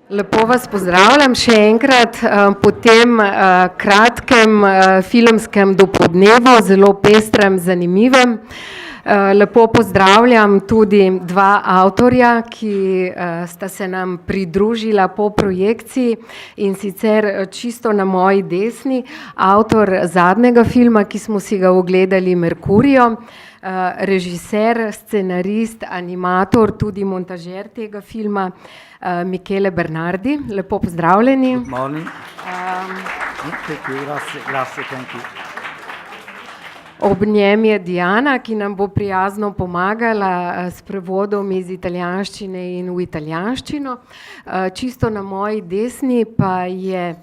Lepo vas pozdravljam še enkrat po tem kratkem filmskem dopoldnevu, zelo pestrem, zanimivem. Lepo pozdravljam tudi dva avtorja, ki sta se nam pridružila po projekciji, in sicer čisto na moji desni avtor zadnjega filma, ki smo si ga ogledali, Mercurio, režiser, scenarist, animator, tudi montažer tega filma, Michele Bernardi. Lepo pozdravljeni. Good morning. Thank you. Grazie, thank you. Ob njem je Diana, ki nam bo prijazno pomagala s prevodom iz italijanščine in v italijanščino. Čisto na moji desni pa je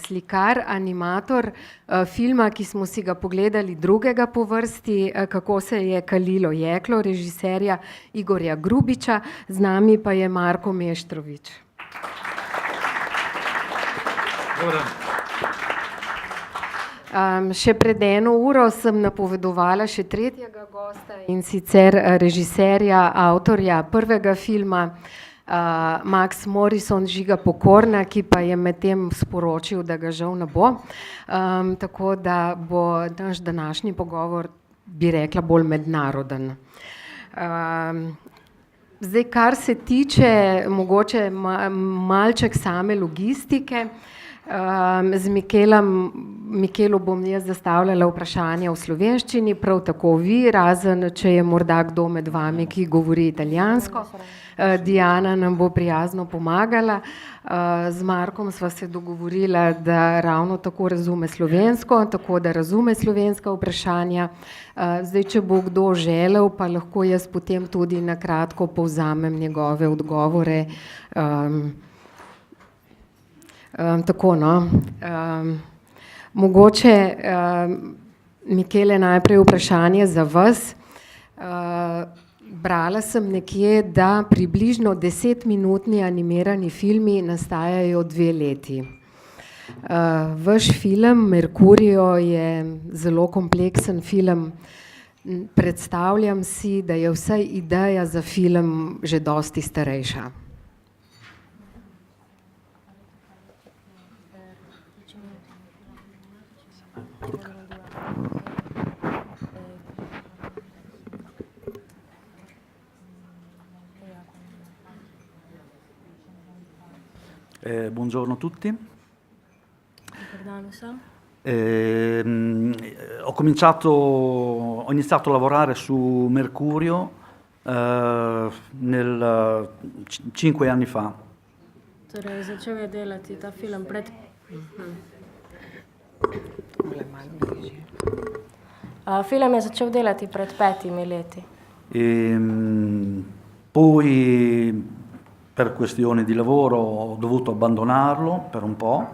slikar, animator filma, ki smo si ga pogledali drugega po vrsti, Kako se je kalilo jeklo, režiserja Igorja Grubiča. Z nami pa je Marko Meštrović. Še pred 1 uro sem napovedovala še tretjega gosta, in sicer režiserja, avtorja prvega filma, Max Morrison, Žiga Pokorna, ki pa je medtem sporočil, da ga žal ne bo. Tako da bo naš današnji pogovor, bi rekla, bolj mednaroden. Zdaj, kar se tiče mogoče malček same logistike, z Michelo bom jaz zastavljala vprašanja v slovenščini, prav tako vi, razen če je morda kdo med vami, ki govori italijansko. Diana nam bo prijazno pomagala. Z Markom sva se dogovorila, da ravno tako razume slovensko, tako da razume slovenska vprašanja. Zdaj, če bo kdo želel, pa lahko jaz potem tudi na kratko povzamem njegove odgovore. Tako, no. Mogoče, Michele, najprej vprašanje za vas. Brala sem nekje, da približno 10-minutni animirani filmi nastajajo 2 leti. Vaš film Mercurio je zelo kompleksen film. Predstavljam si, da je vsaj ideja za film že dosti starejša. Buongiorno a tutti. Ho iniziato a lavorare su Mercurio 5 anni fa. Torej, začel je delati ta film pred... Film je začel delati pred 5 leti. Poi per questioni di lavoro ho dovuto abbandonarlo per un po'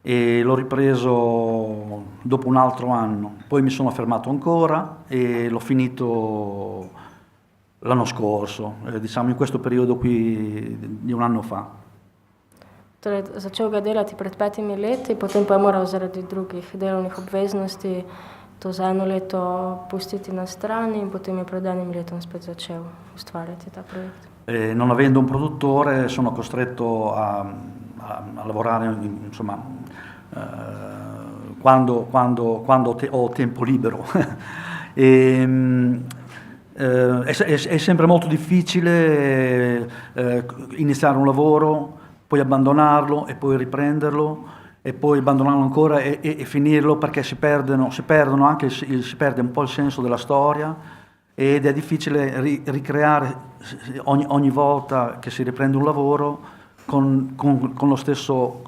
e l'ho ripreso dopo un altro anno. Poi mi sono fermato ancora e l'ho finito l'anno scorso, diciamo in questo periodo qui di 1 anno fa. Torej, začel ga delati pred 5 leti, potem pa je moral zaradi drugih delovnih obveznosti to za 1 leto pustiti na strani in potem je pred 1 letom spet začel ustvarjati ta projekt. Non avendo un produttore sono costretto a lavorare, insomma, quando ho tempo libero. È sempre molto difficile iniziare un lavoro, poi abbandonarlo e poi riprenderlo e poi abbandonarlo ancora e finirlo, perché si perde un po' il senso della storia. Ed è difficile ricreare ogni volta che si riprende un lavoro con lo stesso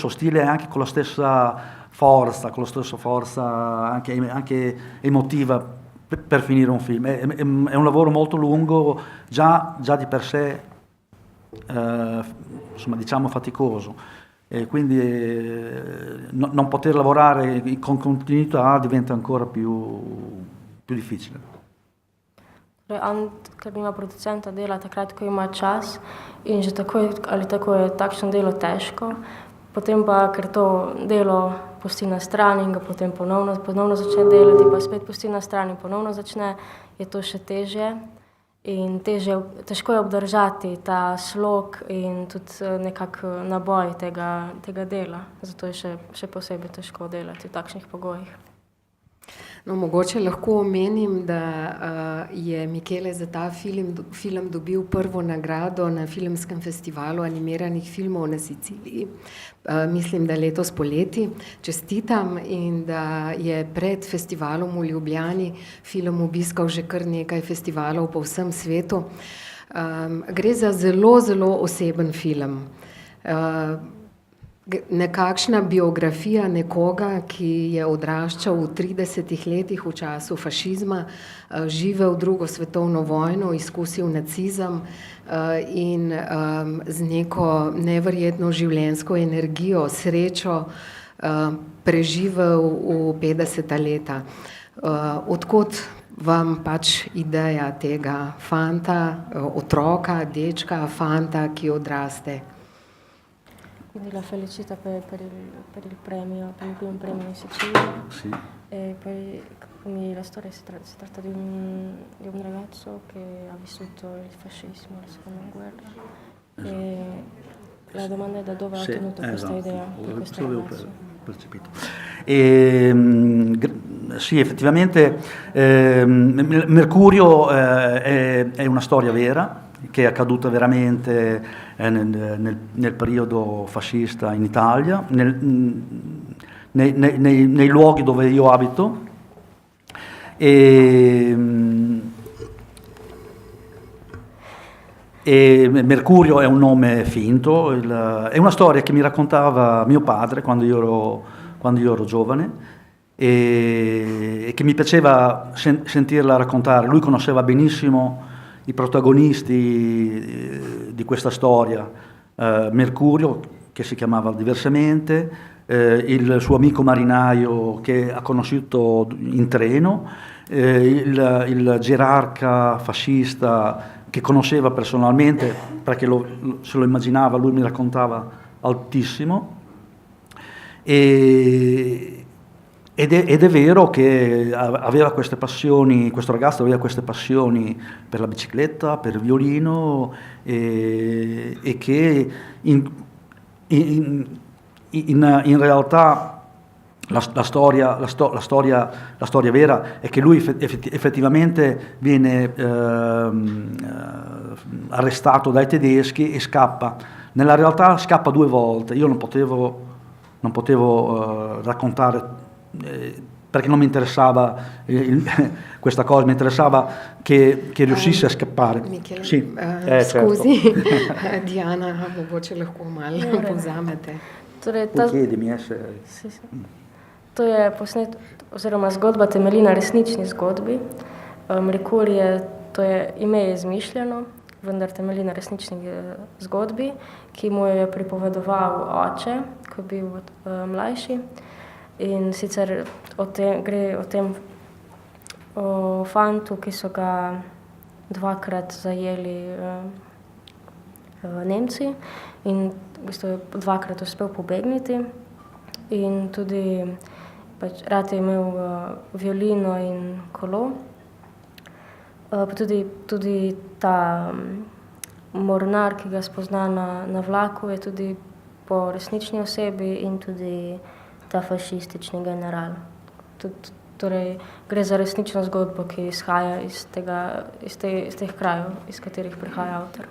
stile e anche con la stessa forza, anche emotiva per finire un film. È un lavoro molto lungo, già di per sé, insomma, diciamo faticoso. E quindi non poter lavorare con continuità diventa ancora più difficile. Ker ima producenta dela takrat, ko ima čas, in že tako ali tako je takšno delo težko, potem pa, ker to delo pusti na strani in ga potem ponovno začne delati, pa spet pusti na strani in ponovno začne, je to še težje. in težko je obdržati ta slog in tudi nekako naboj tega dela. Zato je še posebej težko delati v takšnih pogojih. No, mogoče lahko omenim, da je Michele za ta film dobil prvo nagrado na filmskem festivalu animiranih filmov na Siciliji. Mislim, da letos poleti. Čestitam in da je pred festivalom v Ljubljani film obiskal že kar nekaj festivalov po vsem svetu. Gre za zelo, zelo oseben film. Nekakšna biografija nekoga, ki je odraščal v 30 letih v času fašizma, živel drugo svetovno vojno, izkusil nacizem in z neko neverjetno življenjsko energijo, srečo preživel v 50. leta. Odkot vam pač ideja tega fanta, otroka, dečka, fanta, ki odraste? Quindi la felicità per il premio, per il primo premio in Sicilia. Sì. E poi quindi la storia si tratta di un ragazzo che ha vissuto il fascismo, la seconda guerra. E la domanda è da dove ha ottenuto questa idea di questo ragazzo? Percepito. Sì, effettivamente Mercurio è una storia vera che è accaduta veramente nel periodo fascista in Italia, nei luoghi dove io abito. E Mercurio è un nome finto, è una storia che mi raccontava mio padre quando io ero giovane e che mi piaceva sentirla raccontare. Lui conosceva benissimo i protagonisti di questa storia, Mercurio, che si chiamava diversamente, il suo amico marinaio che ha conosciuto in treno, il gerarca fascista che conosceva personalmente perché se lo immaginava, lui mi raccontava altissimo. Ed è vero che aveva queste passioni, questo ragazzo aveva queste passioni per la bicicletta, per il violino e che in realtà la storia vera è che lui effettivamente viene arrestato dai tedeschi e scappa. Nella realtà scappa 2 volte. Io non potevo raccontare perché non mi interessava questa cosa, mi interessava che riuscisse a scappare. Michele, sì, scusi, certo. Diana, mogoče lahko malo povzamete. Chiedimi, se... Sì. To je oziroma zgodba temelji na resnični zgodbi. Merkurije, to je ime je izmišljeno, vendar temelji na resnični zgodbi, ki mu je pripovedoval oče, ko je bil mlajši. In sicer gre o fantu, ki so ga 2-krat zajeli Nemci in v bistvu je 2-krat uspel pobegniti. In tudi rad je imel violino in kolo. Tudi ta mornar, ki ga spozna na vlaku, je tudi po resnični osebi in tudi ta fašistični general. Torej, gre za resnično zgodbo, ki izhaja iz teh krajev, iz katerih prihaja avtor.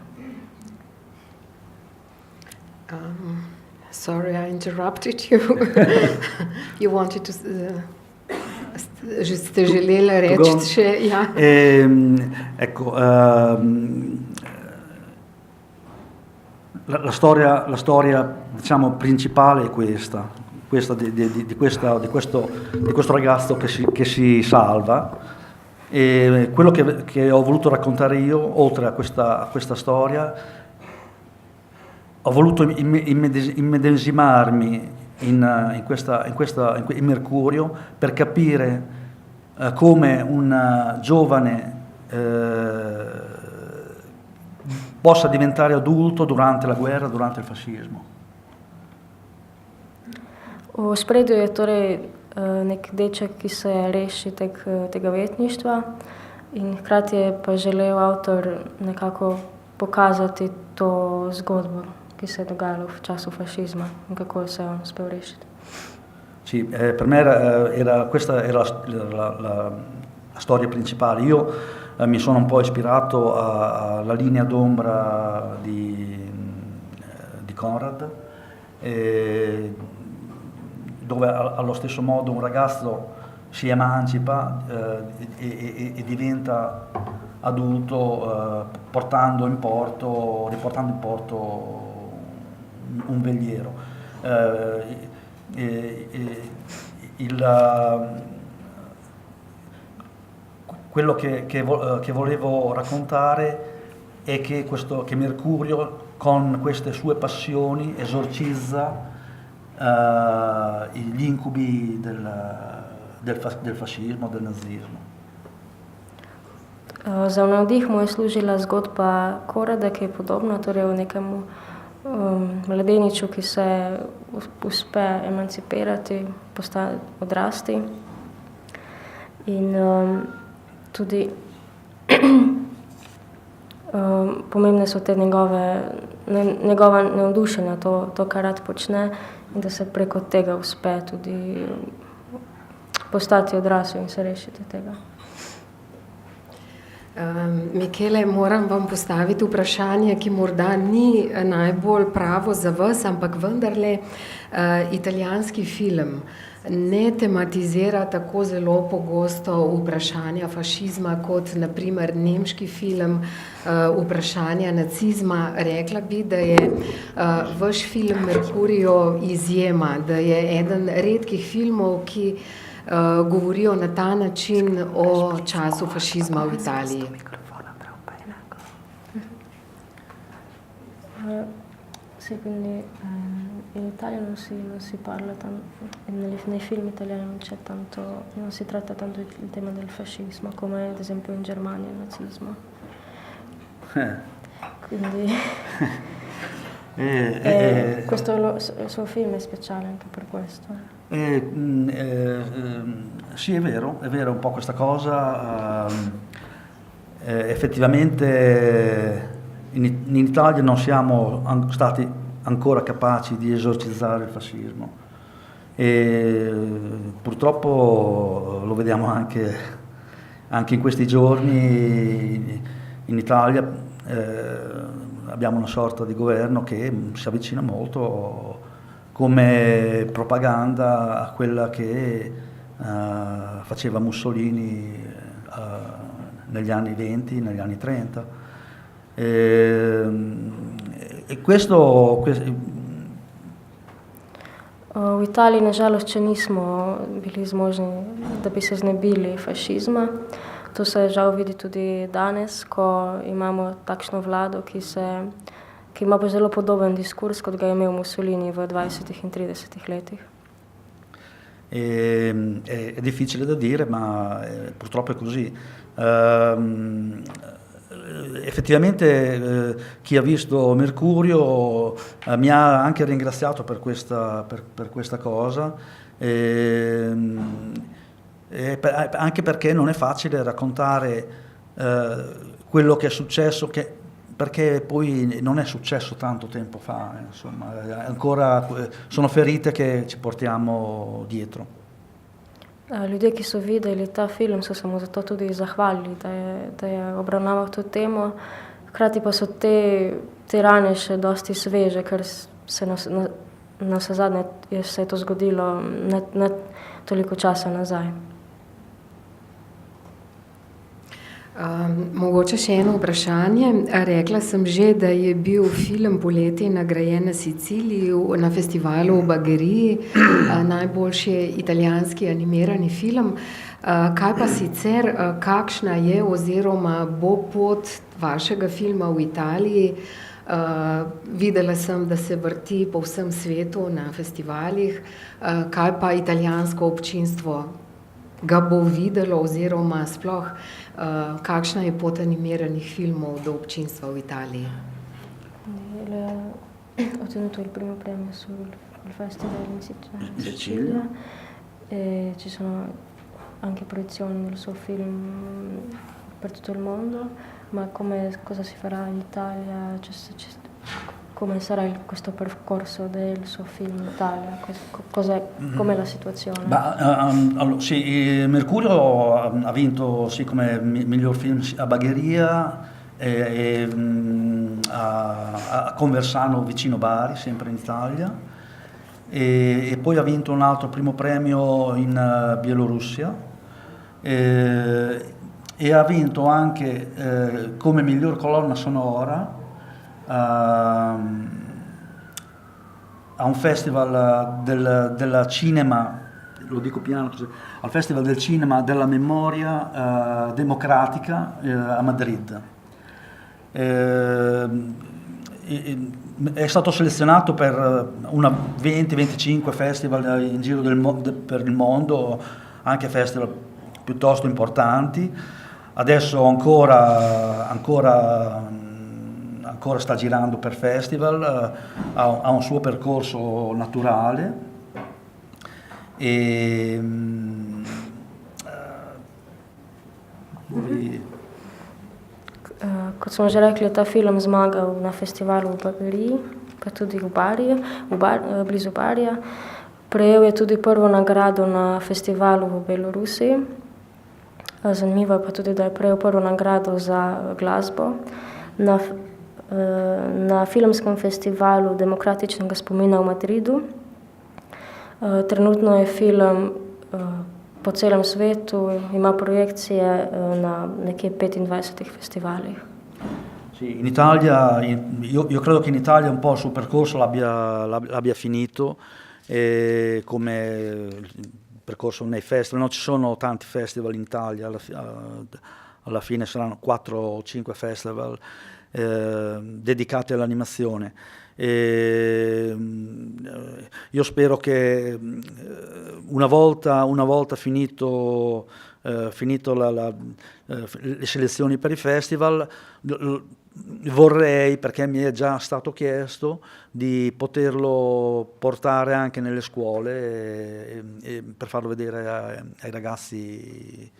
Sorry, I interrupted you. You wanted to... ste želeli reči še... Ja. Ecco, la storia diciamo principale è questa di questo ragazzo che si salva, e quello che ho voluto raccontare io, oltre a questa storia, ho voluto immedesimarmi in Mercurio per capire come un giovane possa diventare adulto durante la guerra, durante il fascismo. V spredju je torej nek deček, ki se reši tega ujetništva In hkrati je pa želel avtor nekako pokazati to zgodbo, ki se je dogajala v času fašizma in kako se je on uspel rešiti. Sì, per me questa era la storia principale. Io mi sono un po' ispirato alla linea d'ombra di Conrad, dove allo stesso modo un ragazzo si emancipa e diventa adulto riportando in porto un veliero. Quello che volevo raccontare è che Mercurio con queste sue passioni esorcizza gli incubi del fascismo, del nazismo. Za navdih mu je služila zgodba Konrada, ki je podobna, torej o nekemu mladeniču, ki se uspe emancipirati, odrasti. In tudi pomembne so te njegova navdušenja, to, kar rad počne, in da se preko tega uspe tudi postati odrasel in se rešiti tega. Michele, moram vam postaviti vprašanje, ki morda ni najbolj pravo za vas, ampak vendarle italijanski film ne tematizira tako zelo pogosto vprašanja fašizma kot na primer nemški film vprašanja nacizma. Rekla bi, da je vaš film Mercurio izjema, da je eden redkih filmov, ki govorijo na ta način o času fašizma v Italiji. Sì, quindi in Italia non si parla tanto, nei film italiani non si tratta tanto il tema del fascismo, come ad esempio in Germania il nazismo. Quindi questo suo film è speciale anche per questo. Sì, è vero un po' questa cosa. Effettivamente in Italia non siamo stati ancora capaci di esorcizzare il fascismo e purtroppo lo vediamo anche in questi giorni in Italia. Abbiamo una sorta di governo che si avvicina molto come propaganda a quella che faceva Mussolini negli anni 20, negli anni 30. E questo V Italiji nažalost še nismo bili zmožni, da bi se znebili fašizma. To se žal vidi tudi danes, ko imamo takšno vlado, ki ima pa zelo podoben diskurs, kot ga je imel Mussolini v 20 in 30 letih. È difficile da dire, ma purtroppo è così. Effettivamente chi ha visto Mercurio mi ha anche ringraziato per questa cosa, anche perché non è facile raccontare quello che è successo, perché poi non è successo tanto tempo fa, insomma, ancora sono ferite che ci portiamo dietro. Ljudje, ki so videli ta film, so se mu zato tudi zahvalili, da je obravnaval to temo. Hkrati pa so te rane še dosti sveže, ker se navsezadnje se je to zgodilo ne toliko časa nazaj. Mogoče še eno vprašanje. Rekla sem že, da je bil film poleti nagrajen na Siciliji na festivalu v Bagheriji, najboljši italijanski animirani film. Kaj pa sicer, kakšna je oziroma bo pot vašega filma v Italiji? Videla sem, da se vrti po vsem svetu na festivalih. Kaj pa italijansko občinstvo ga bo videlo oziroma sploh kakšna je pot animiranih filmov do občinstva v Italiji? Ho ottenuto il primo premio sul festival in Sicilia e ci sono anche proiezioni del suo film per tutto il mondo, ma cosa si farà in Italia? Come sarà questo percorso del suo film in Italia? Com'è la situazione? Allora, sì, Mercurio ha vinto sì, come miglior film a Bagheria a Conversano vicino Bari, sempre in Italia, e poi ha vinto un altro primo premio in Bielorussia e ha vinto anche come miglior colonna sonora a un festival della cinema, lo dico piano così, al Festival del Cinema della Memoria Democratica a Madrid. È stato selezionato per una 20-25 festival in giro per il mondo, anche festival piuttosto importanti. Adesso ancora sta girando per festival, ha un suo percorso naturale e Kot smo že rekli, je ta film zmagal na festivalu v Bageriji, pa tudi blizu Barija. Prejel je tudi prvo nagrado na festivalu v Belorusiji. Zanimivo je pa tudi, da je prejel prvo nagrado za glasbo. Na filmskem festivalu Demokratičnega spomina v Madridu. Trenutno je film po celem svetu, ima projekcije na nekje 25 festivalih. Sì, in Italia, io credo che in Italia un po' il suo percorso l'abbia finito, come percorso nei festival. Non ci sono tanti festival in Italia, alla fine saranno 4 o 5 festival dedicati all'animazione. Io spero che una volta finito le selezioni per i festival, vorrei, perché mi è già stato chiesto, di poterlo portare anche nelle scuole per farlo vedere ai ragazzi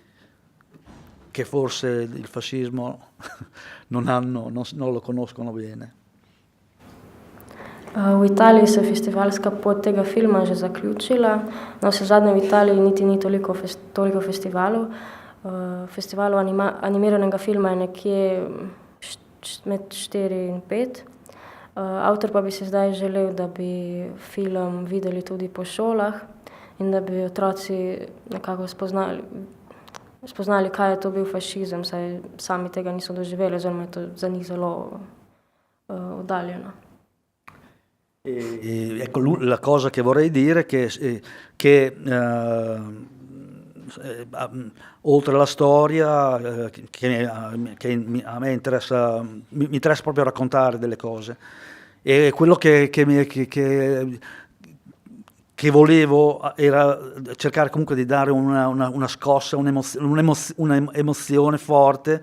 che forse il fascismo non lo conoscono bene. V Italiji se festivalska pot tega filma že zaključila. Navsezadnje v Italiji niti ni toliko festivalov. Festivalov animiranega filma je nekje med 4 in 5. Avtor pa bi si zdaj želel, da bi film videli tudi po šolah in da bi otroci nekako spoznali, kaj je to bil fašizem, saj sami tega niso doživeli, oziroma je to za njih zelo oddaljeno. Ecco, la cosa che vorrei dire è che oltre alla storia, che a me interessa, mi interessa proprio raccontare delle cose, e quello che volevo era cercare comunque di dare una scossa, un'emozione forte,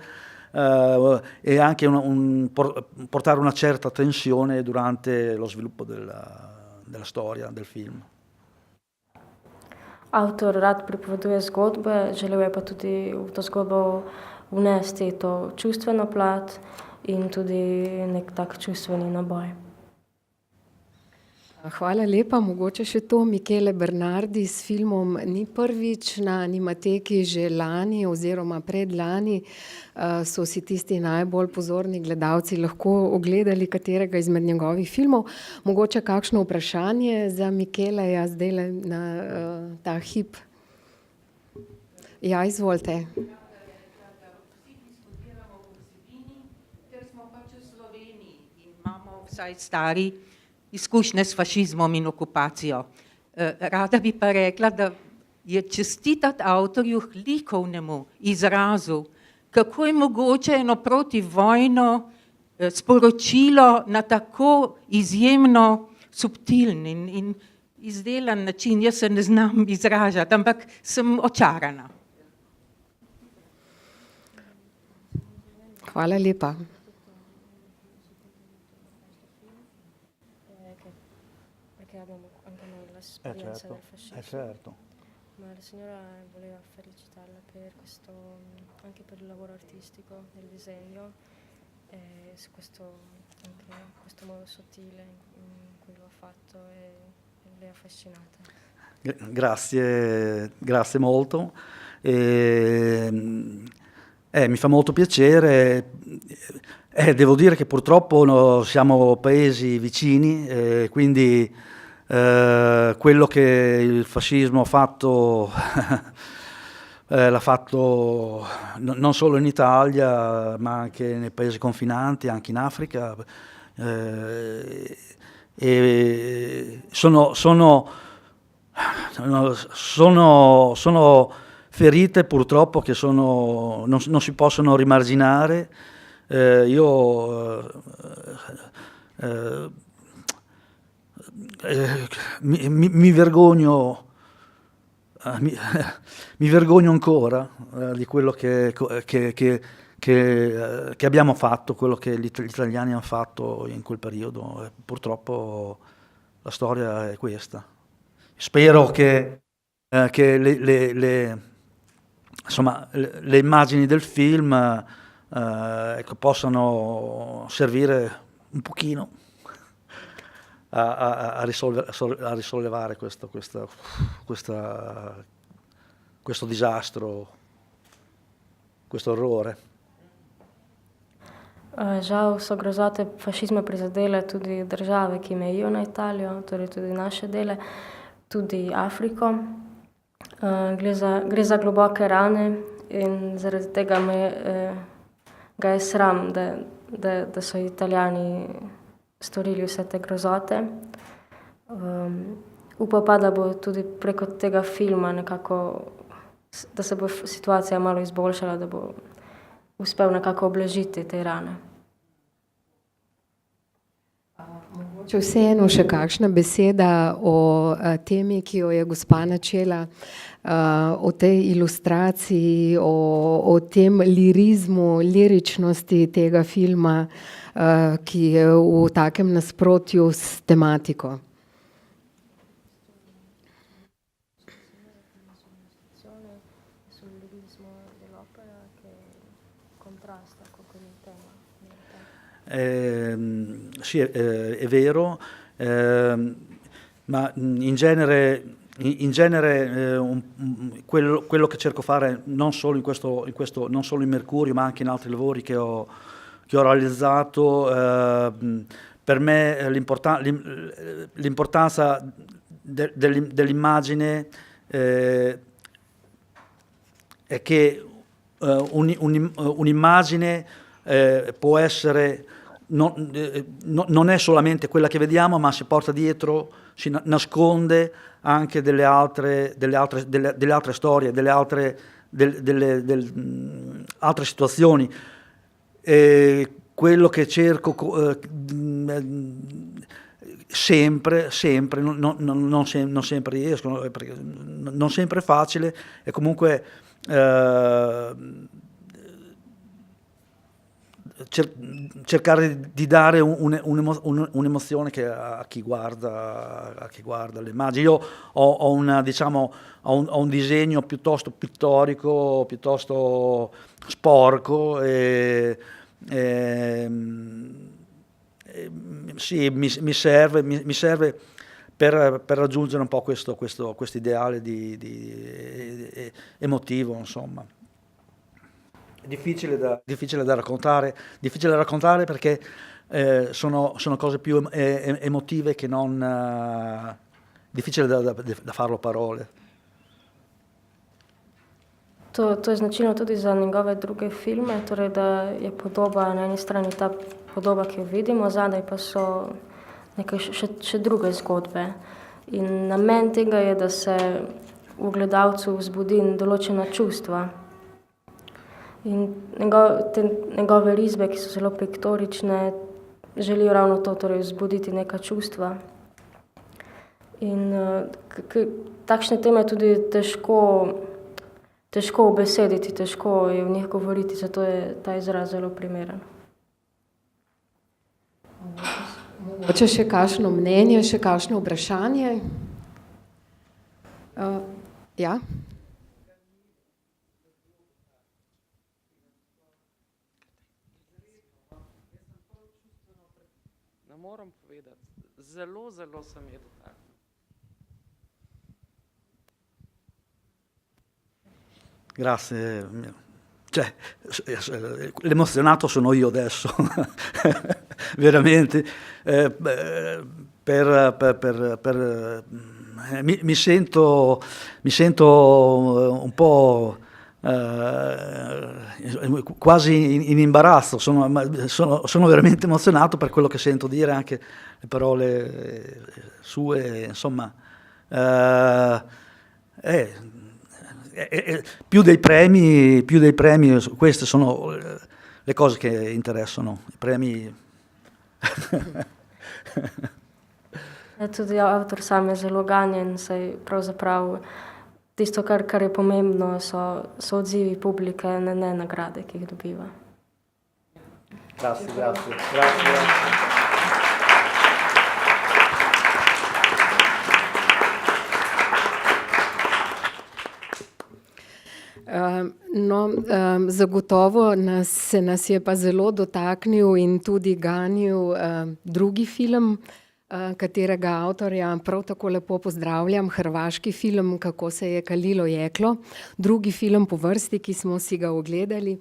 e anche portare una certa tensione durante lo sviluppo della storia, del film. Avtor rad pripoveduje zgodbe, želel je pa tudi v to zgodbo vnesti to čustveno plat in tudi nek tak čustveni naboj. Hvala lepa. Mogoče še to, Michele Bernardi s filmom ni prvič na Animateki, že lani oziroma predlani so si tisti najbolj pozorni gledalci lahko ogledali katerega izmed njegovih filmov. Mogoče kakšno vprašanje za Micheleja zdaj na ta hip? Ja, izvolite. Imamo vsaj stari izkušnje s fašizmom in okupacijo. Rada bi pa rekla, da je čestitati avtorju likovnemu izrazu, kako je mogoče eno protivojno sporočilo na tako izjemno subtilen in izdelan način. Jaz se ne znam izražati, ampak sem očarana. Hvala lepa. Certo. Ma la signora voleva felicitarla per questo, anche per il lavoro artistico nel disegno e su anche questo modo sottile in cui lo ha fatto e lei è affascinata. Grazie molto. Mi fa molto piacere. Devo dire che purtroppo siamo paesi vicini, quindi quello che il fascismo ha fatto l'ha fatto non solo in Italia, ma anche nei paesi confinanti, anche in Africa. Sono ferite purtroppo che non si possono rimarginare. Mi vergogno. Mi vergogno ancora di quello che abbiamo fatto, quello che gli italiani hanno fatto in quel periodo. Purtroppo la storia è questa. Spero che le immagini del film possano servire un pochino a risollevare questo disastro, questo orrore. Žal so grozote fašizma prizadele tudi države, ki mejijo na Italijo, torej tudi naše dele, tudi Afriko. Gre za globoke rane in zaradi tega ga je sram, da so Italijani storili vse te grozote. Upam pa, da bo tudi preko tega filma nekako, da se bo situacija malo izboljšala, da bo uspel nekako oblažiti te rane. Če vseeno še kakšna beseda o temi, ki jo je gospa načela, o tej ilustraciji, o tem lirizmu, liričnosti tega filma, ki je v takem nasprotju s tematiko. Sì, è vero, ma in genere quello che cerco di fare non solo non solo in Mercurio, ma anche in altri lavori che ho realizzato, per me l'importanza dell'immagine è che un'immagine può essere, non è solamente quella che vediamo, ma si porta dietro, si nasconde anche delle altre storie, delle altre situazioni. Quello che cerco sempre, non sempre riesco, perché non sempre è facile, e comunque cercare di dare un'emozione a chi guarda le immagini. Io ho un disegno piuttosto pittorico, piuttosto sporco, sì, mi serve per raggiungere un po' questo ideale di emotivo, insomma. È difficile da raccontare perché sono cose più emotive che non difficile da farlo a parole. To je značilno tudi za njegove druge filme, torej da je podoba na eni strani ta podoba, ki jo vidimo, zadaj pa so neke še druge zgodbe. In namen tega je, da se v gledalcu vzbudi določena čustva. In njegove risbe, ki so zelo piktorične, želijo ravno to, torej vzbuditi neka čustva. In takšne teme je tudi težko ubesediti, težko je v njih govoriti, zato je ta izraz zelo primeren. Mogoče še kakšno mnenje, še kakšno vprašanje? Ja? Ne moram povedati. Zelo, zelo sem je dotaknil. Grazie. Cioè, l'emozionato sono io adesso, veramente. Mi sento un po' quasi in imbarazzo, sono veramente emozionato per quello che sento dire, anche le parole sue, insomma. Più dei premi, queste sono le cose che interessano, i premi. Ja, tudi avtor sam je zelo ganjen, saj pravzaprav tisto, kar je pomembno, so odzivi publike, ne nagrade, ki jih dobiva. Grazie. Zagotovo se nas je pa zelo dotaknil in tudi ganil drugi film, katerega avtorja prav tako lepo pozdravljam, hrvaški film Kako se je kalilo jeklo. Drugi film po vrsti, ki smo si ga ogledali.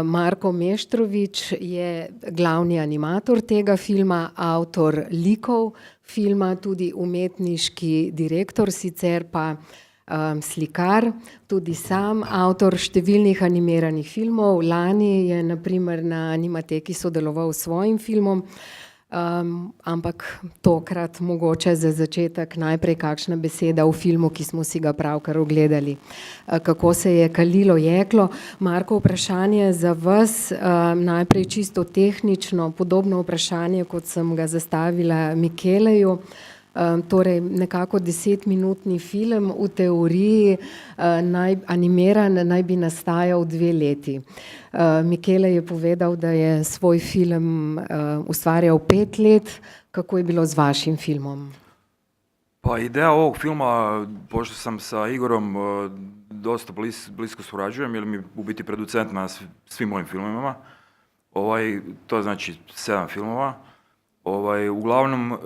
Marko Meštrović je glavni animator tega filma, avtor likov filma, tudi umetniški direktor, sicer pa slikar, tudi sam avtor številnih animiranih filmov. Lani je na primer na Animateki sodeloval s svojim filmom, ampak tokrat mogoče za začetek najprej kakšna beseda o filmu, ki smo si ga pravkar ogledali. Kako se je kalilo jeklo. Marko, vprašanje za vas, najprej čisto tehnično, podobno vprašanje, kot sem ga zastavila Mikeleju. Torej nekako 10-minutni film, v teoriji animiran, naj bi nastajal 2 leti. Mikele je povedal, da je svoj film ustvarjal 5 let. Kako je bilo z vašim filmom? Pa ideja ovog filma, pošto sam sa Igorom dosta blisko surađujem, jer mi je u biti producent na svim mojim filmovima. To znači 7 filmova. Uglavnom,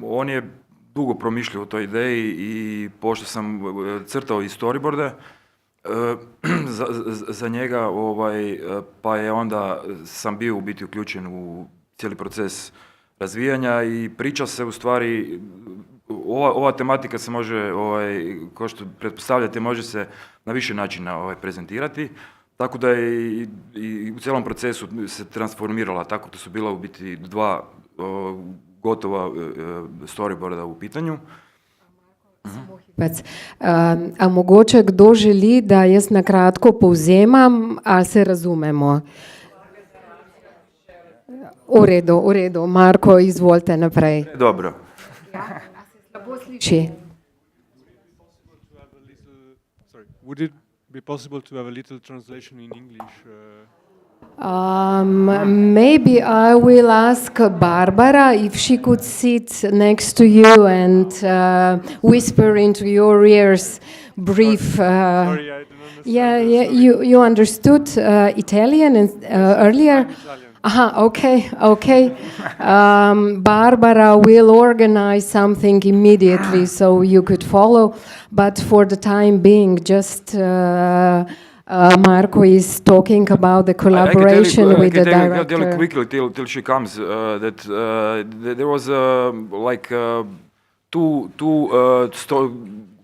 on je dugo promišljao o toj ideji i pošto sam crtao i storyboarde za njega, pa je onda sam bio u biti uključen u cijeli proces razvijanja i priča se u stvari, ova tematika se može, kao što pretpostavljate, može se na više načina prezentirati. Tako da je i u cijelom procesu se transformirala, tako da su bila u biti 2 gotova storyboarda u pitanju. A mogoče kdo želi, da jaz na kratko povzemam, ali se razumemo? V redu. Marko, izvolite naprej. Dobro. Slabo sliši. Be possible to have a little translation in English? Maybe I will ask Barbara if she could sit next to you and whisper into your ears brief. Sorry, I don't understand. Yeah, you understood Italian earlier? Italian. Okay. Barbara will organize something immediately so you could follow, but for the time being, just Marko is talking about the collaboration with the director. I can tell you quickly till she comes that there was two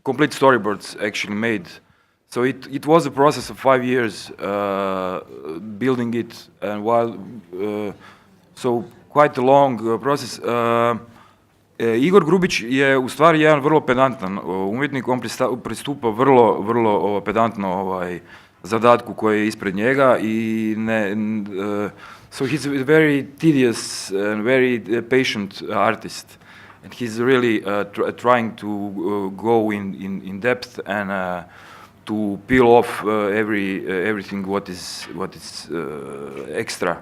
complete storyboards actually made. So it was a process of 5 years building it, and so quite a long process. Igor Grubić je u stvari jedan vrlo pedantan umjetnik, on pristupa vrlo pedantno zadatku koji je ispred njega i so he's a very tedious and very patient artist, and he's really trying to go in depth and to peel off everything what is extra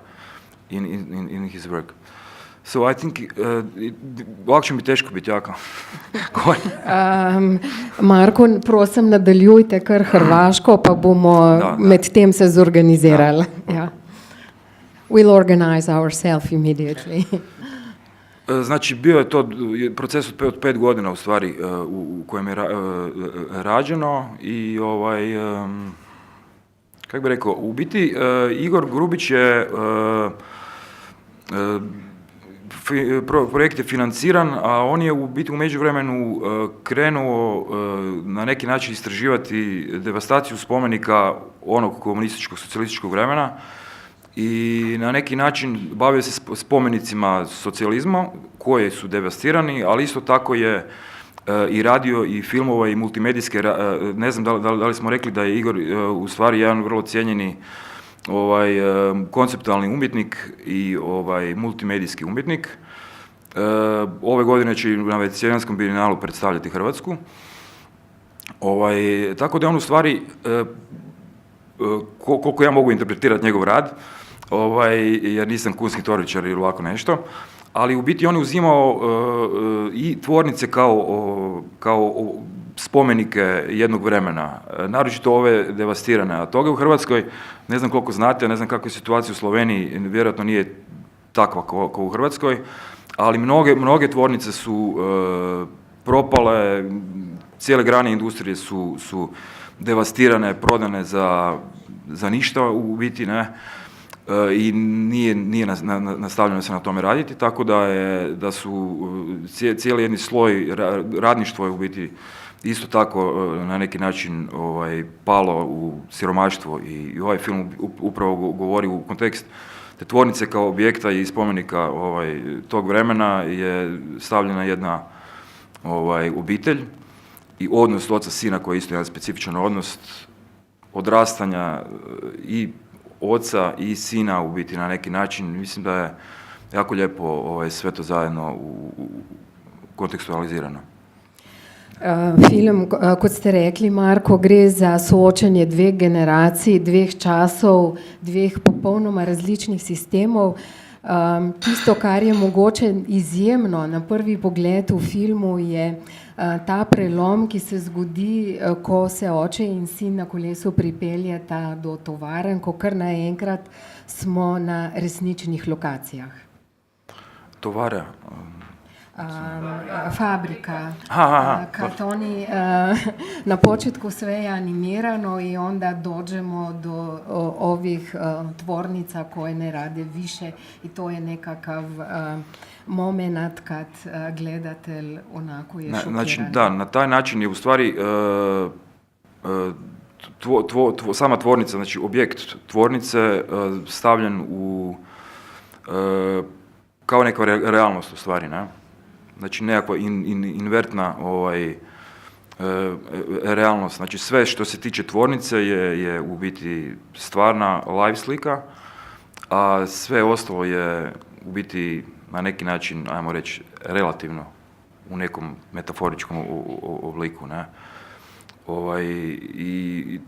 in his work. So I think ovako će mi teško biti jako. Marko, prosim, nadaljujte kar hrvaško, pa bomo med tem se zorganizirali. Ja. We'll organize ourselves immediately. Znači, bio je to proces od 5 godina u stvari u kojem je rađeno i kako bi rekao, u biti Igor Grubić je projekt je financiran, a on je u biti u međuvremenu krenuo na neki način istraživati devastaciju spomenika onog komunističkog, socijalističkog vremena i na neki način bavio se spomenicima socijalizma koji su devastirani, ali isto tako je i radio i filmova i multimedijske, ne znam da li smo rekli da je Igor u stvari jedan vrlo cijenjeni konceptualni umjetnik i multimedijski umjetnik. Ove godine će na Venecijanskom bijenalu predstavljati Hrvatsku. Tako da on u stvari, koliko ja mogu interpretirati njegov rad, jer nisam kunski teoretičar ili ovako nešto, ali u biti on je uzimao i tvornice kao spomenike jednog vremena, naročito ove devastirane, a toga u Hrvatskoj, ne znam koliko znate, ne znam kakva je situacija u Sloveniji, vjerojatno nije takva kao u Hrvatskoj, ali mnoge tvornice su propale, cijele grane industrije su devastirane, prodane za ništa u biti, ne, i nije nastavljeno se na tome raditi, tako da su cijeli jedni sloj radništvo je u biti isto tako na neki način palo u siromaštvo i ovaj film upravo govori u kontekst te tvornice kao objekta i spomenika tog vremena je stavljena jedna obitelj i odnos oca sina koji je isto jedan specifičan odnos odrastanja i oca i sina u biti na neki način. Mislim da je jako lijepo sve to zajedno kontekstualizirano. Film, kot ste rekli, Marko, gre za soočanje dveh generacij, dveh časov, dveh popolnoma različnih sistemov. Tisto, kar je mogoče izjemno na prvi pogled v filmu, je ta prelom, ki se zgodi, ko se oče in sin na kolesu pripeljeta do tovarn, ko kar naenkrat smo na resničnih lokacijah. Tovara? Fabrika. Kad oni na početku sve je animirano i onda dođemo do ovih tvornica koje ne rade više i to je nekakav moment kad gledatelj onako je šokiran. Znači, da, na taj način je u stvari sama tvornica, znači objekt tvornice stavljen u kao neka realnost u stvari, ne? Znači nekakva invertna realnost. Znači sve što se tiče tvornice je u biti stvarna live slika, a sve ostalo je u biti na neki način, ajmo reći, relativno u nekom metaforičkom obliku, ne? I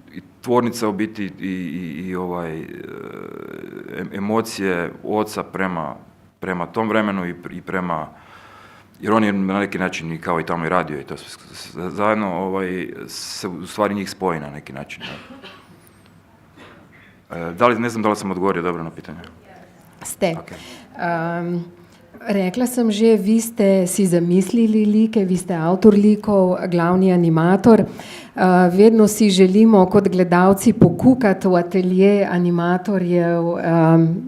tvornica u biti i emocije oca prema tom vremenu i prema, jer on je na neki način i kao i tamo i radio i to zajedno se u stvari njih spoji na neki način. Ne znam da li sam odgovorio dobro na pitanje. Ste. Okay. Rekla sem že, vi ste si zamislili like, vi ste avtor likov, glavni animator. Vedno si želimo kot gledalci pokukati v atelje animatorjev,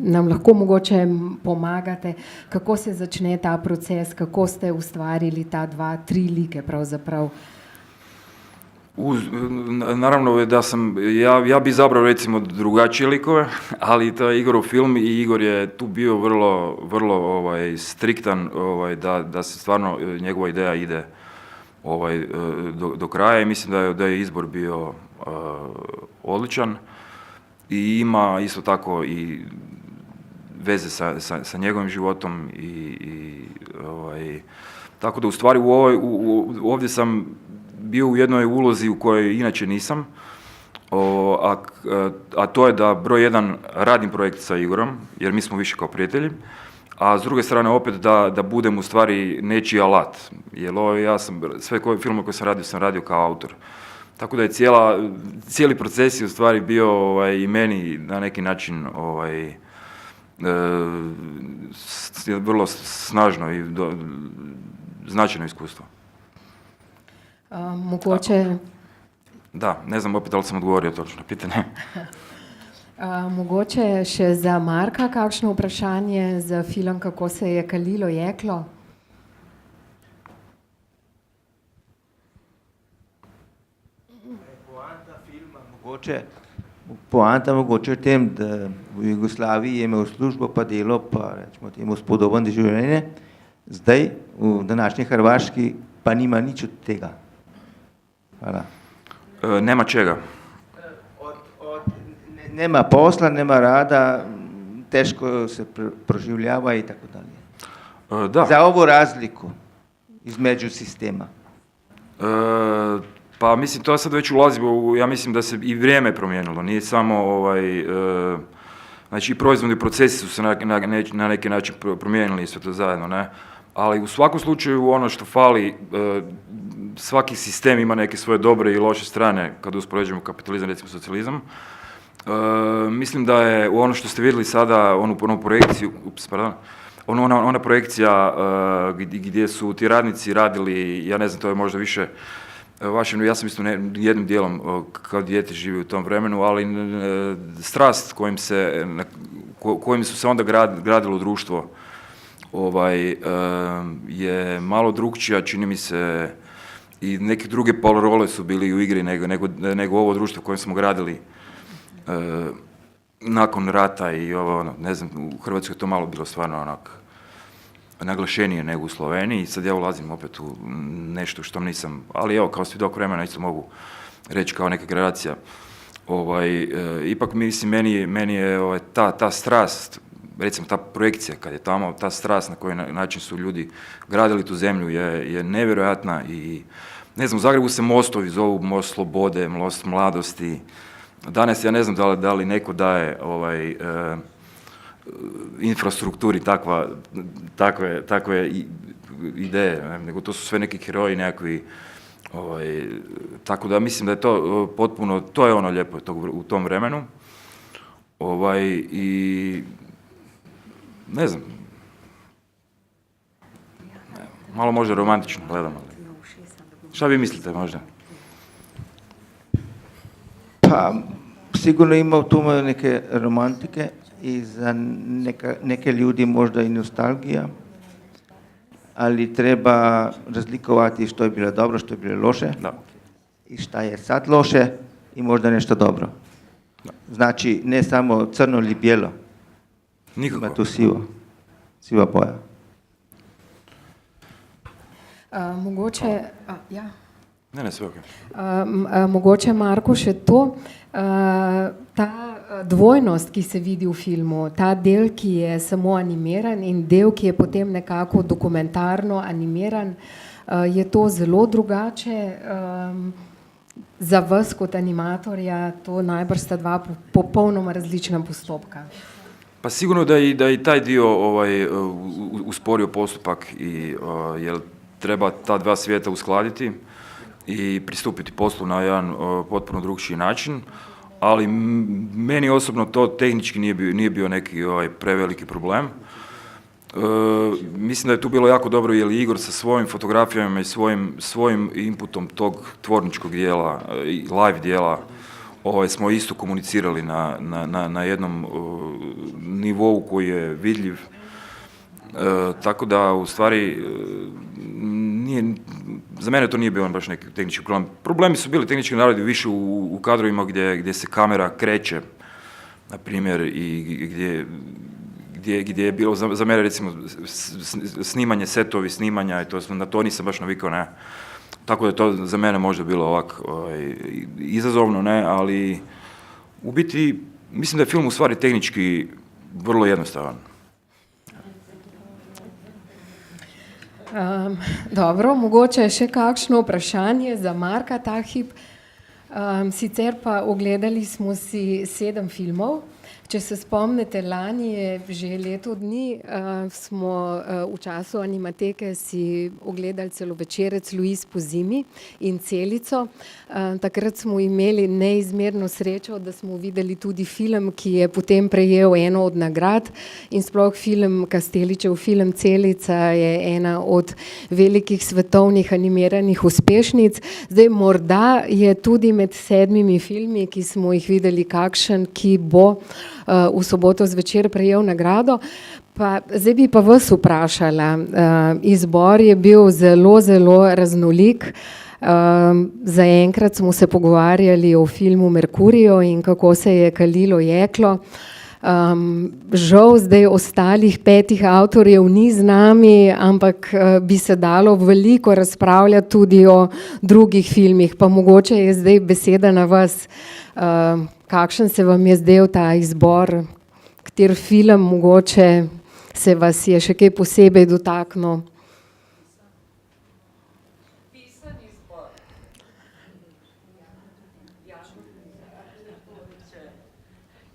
nam lahko mogoče pomagate, kako se začne ta proces, kako ste ustvarili ta 2-3 like pravzaprav. Naravno da ja bi izabrao recimo drugačije likove, ali to je Igorov film i Igor je tu bio vrlo striktan da se stvarno njegova ideja ide do kraja i mislim da je izbor bio odličan i ima isto tako i veze sa njegovim životom tako da u stvari ovdje sam bio u jednoj ulozi u kojoj inače nisam, a to je da broj 1 radim projekt sa Igorom, jer mi smo više kao prijatelji, a s druge strane opet da budem u stvari nečiji alat. Jer ja sam, sve filmove koje sam radio kao autor. Tako da je cijeli proces je u stvari bio i meni na neki način vrlo snažno i značajno iskustvo. Mogoče... Da, ne znam opet da li sam odgovorio točno na pitanje. Mogoče še za Marka kakšno vprašanje za film Kako se je kalilo jeklo? Poanta mogoče v tem, da v Jugoslaviji je imel službo pa delo, pa rečemo temu spodoben življenje, zdaj v današnji Hrvaški pa nima nič od tega. Hvala. Nema čega. Nema posla, nema rada, teško se proživljava i tako dalje. Da. Za ovu razliku između sistema. Pa mislim, to sad već ulazimo, ja mislim da se i vrijeme promijenilo, nije samo znači i proizvodni procesi su se na neki način promijenili i sve to zajedno, ne? Ali u svakom slučaju ono što fali, svaki sistem ima neke svoje dobre i loše strane kada uspoređujemo kapitalizam, recimo socijalizam. Mislim da je ono što ste vidjeli sada, onu projekciju, ona projekcija gdje su ti radnici radili, ja ne znam, to je možda više ja sam isto jednim dijelom kao dijete živio u tom vremenu, ali strast kojim su se onda gradilo društvo je malo drukčija, čini mi se, i neke druge polurole su bili u igri nego ovo društvo koje smo gradili nakon rata i ne znam, u Hrvatskoj je to malo bilo stvarno onak naglašenije nego u Sloveniji. Sad ja ulazim opet u nešto što nisam, ali evo, kao svjedok vremena isto mogu reći kao neka generacija. Ipak mislim, meni je ta strast, recimo ta projekcija kad je tamo, ta strast na koji način su ljudi gradili tu zemlju je nevjerojatna i ne znam, u Zagrebu se mostovi zovu most slobode, most mladosti. Danas ja ne znam da li neko daje infrastrukturi takve ideje, nego to su sve neki heroji nekakvi, tako da mislim da je to potpuno, to je ono lijepo u tom vremenu, i ne znam, malo možda romantično gledam, ali šta vi mislite možda? Pa, sigurno ima tu neke romantike i za neke ljudi možda i nostalgija, ali treba razlikovati što je bilo dobro, što je bilo loše, da, i šta je sad loše i možda nešto dobro. Da. Znači, ne samo crno ili bijelo. Nikako. Ima tu siva boja. Mogoče, ja. Ne, sve okej. Mogoče, Marko, še to, ta dvojnost, ki se vidi v filmu, ta del, ki je samo animiran in del, ki je potem nekako dokumentarno animiran, je to zelo drugače. Za vas kot animatorja to najbrž sta dva popolnoma različna postopka. Pa sigurno da i taj dio usporio postupak jer treba ta dva svijeta uskladiti i pristupiti poslu na jedan potpuno drugčiji način, ali meni osobno to tehnički nije bio neki preveliki problem. Mislim da je tu bilo jako dobro jer Igor sa svojim fotografijama i svojim inputom tog tvorničkog dijela i live dijela smo isto komunicirali na jednom nivou koji je vidljiv. Tako da u stvari za mene to nije bio baš neki tehnički problem. Problemi su bili tehnički narodi više u kadrovima gdje se kamera kreće, na primjer, i gdje je bilo za mene recimo snimanje, setovi snimanja, i na to nisam baš navikao, ne. Tako da je to za mene možda bilo ovak izazovno, ne, ali u biti mislim da je film u stvari tehnički vrlo jednostavan. Dobro, mogoče je še kakšno vprašanje za Marka ta hip. Sicer pa ogledali smo si 7 filmov. Če se spomnite, lani je že leto dni, smo v času Animateke si ogledali celovečerec Luis po zimi in Celico. Takrat smo imeli neizmerno srečo, da smo videli tudi film, ki je potem prejel eno od nagrad, in sploh film Kasteličev film Celica je ena od velikih svetovnih animiranih uspešnic. Zdaj morda je tudi med 7 filmi, ki smo jih videli, kakšen, ki bo v soboto zvečer prejel nagrado. Zdaj bi pa vas vprašala, izbor je bil zelo, zelo raznolik. Zaenkrat smo se pogovarjali o filmu Mercurio in kako se je kalilo jeklo. Žal zdaj ostalih 5 avtorjev ni z nami, ampak bi se dalo veliko razpravljati tudi o drugih filmih, pa mogoče je zdaj beseda na vas. Kakšen se vam je zdel ta izbor, kateri film mogoče se vas je še kaj posebej dotaknil?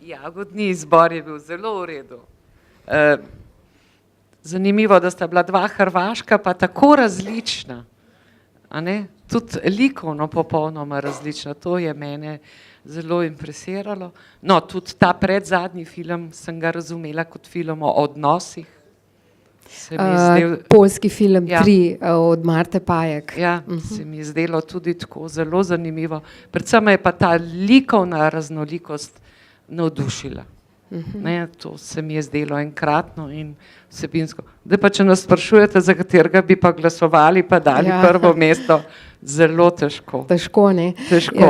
Jagodni izbor je bil zelo v redu. Zanimivo, da sta bila 2 hrvaška, pa tako različna. A ne? Tudi likovno popolnoma različna. To je mene zelo impresiralo. No, tudi ta predzadnji film sem ga razumela kot film o odnosih. Poljski film 3 od Marte Pajek. Ja, se mi je zdelo tudi tako zelo zanimivo. Predvsem je pa ta likovna raznolikost navdušila. Ne, to se mi je zdelo enkratno in vsebinsko. Zdaj pa, če nas sprašujete, za katerega bi pa glasovali, pa dali prvo mesto, zelo težko. Težko, ne? Težko.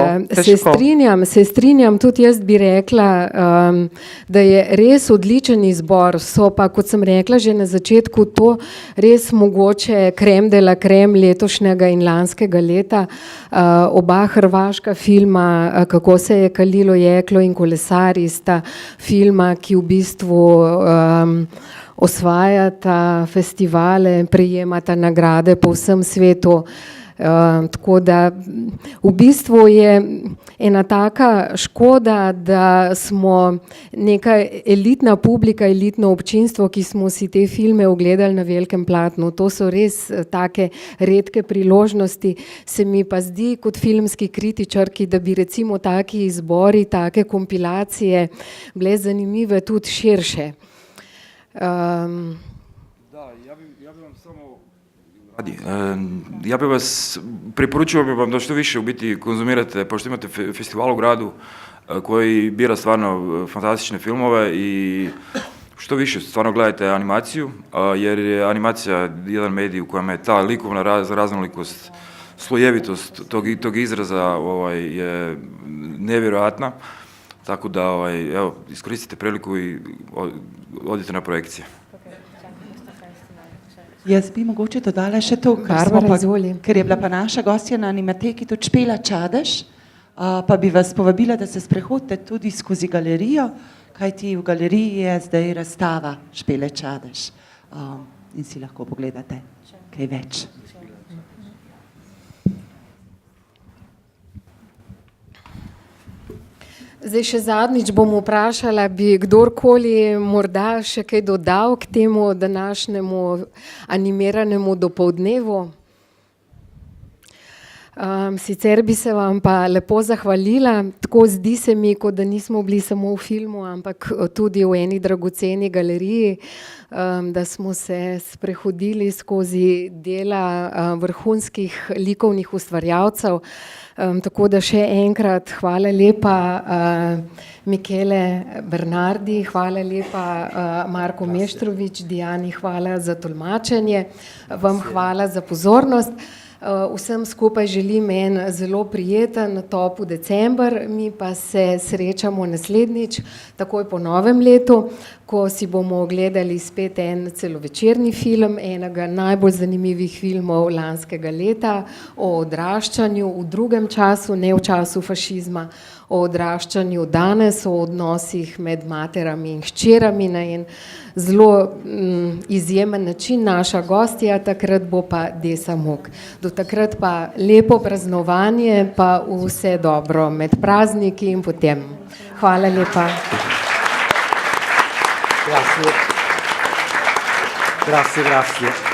Se strinjam, tudi jaz bi rekla, da je res odličen izbor, so pa, kot sem rekla že na začetku, to res mogoče krem de la krem letošnjega in lanskega leta. Oba hrvaška filma, Kako se je kalilo jeklo in Kolesarji, sta filma, ki v bistvu osvajata festivale, prejemata nagrade po vsem svetu. Tako da v bistvu je ena taka škoda, da smo neka elitna publika, elitno občinstvo, ki smo si te filme ogledali na velikem platnu. To so res take redke priložnosti. Se mi pa zdi kot filmski kritičarki, da bi recimo taki izbori, take kompilacije bile zanimive tudi širše. Ja bi vas, preporučio bi vam da što više u biti konzumirate, pošto imate festival u gradu koji bira stvarno fantastične filmove i što više stvarno gledajte animaciju, jer je animacija jedan medij u kojem je ta likovna raznolikost, slojevitost tog izraza je nevjerojatna, tako da evo, iskoristite priliku i odite na projekcije. Jaz bi mogoče dodala še to, ker je bila pa naša gostja na Animateki tudi Špela Čadež, pa bi vas povabila, da se sprehodite tudi skozi galerijo, kajti v galeriji je zdaj razstava Špele Čadež in si lahko pogledate kaj več. Zdaj še zadnjič bom vprašala, bi kdorkoli morda še kaj dodal k temu današnjemu animiranemu dopoldnevu. Sicer bi se vam pa lepo zahvalila, tako zdi se mi, kot da nismo bili samo v filmu, ampak tudi v eni dragoceni galeriji, da smo se sprehodili skozi dela vrhunskih likovnih ustvarjalcev. Tako da še enkrat hvala lepa Michele Bernardi, hvala lepa Marko Meštrović, Dijani hvala za tolmačenje, vam hvala za pozornost. Vsem skupaj želim en zelo prijeten, topel december, mi pa se srečamo naslednjič, takoj po novem letu, ko si bomo ogledali spet en celovečerni film, enega najbolj zanimivih filmov lanskega leta, o odraščanju v drugem času, ne v času fašizma, o odraščanju danes, o odnosih med materami in hčerami na en zelo izjemen način. Naša gostja takrat bo pa Desa Muck. Do takrat pa lepo praznovanje, pa vse dobro med prazniki in potem. Hvala lepa. Grazie. Grazie, grazie.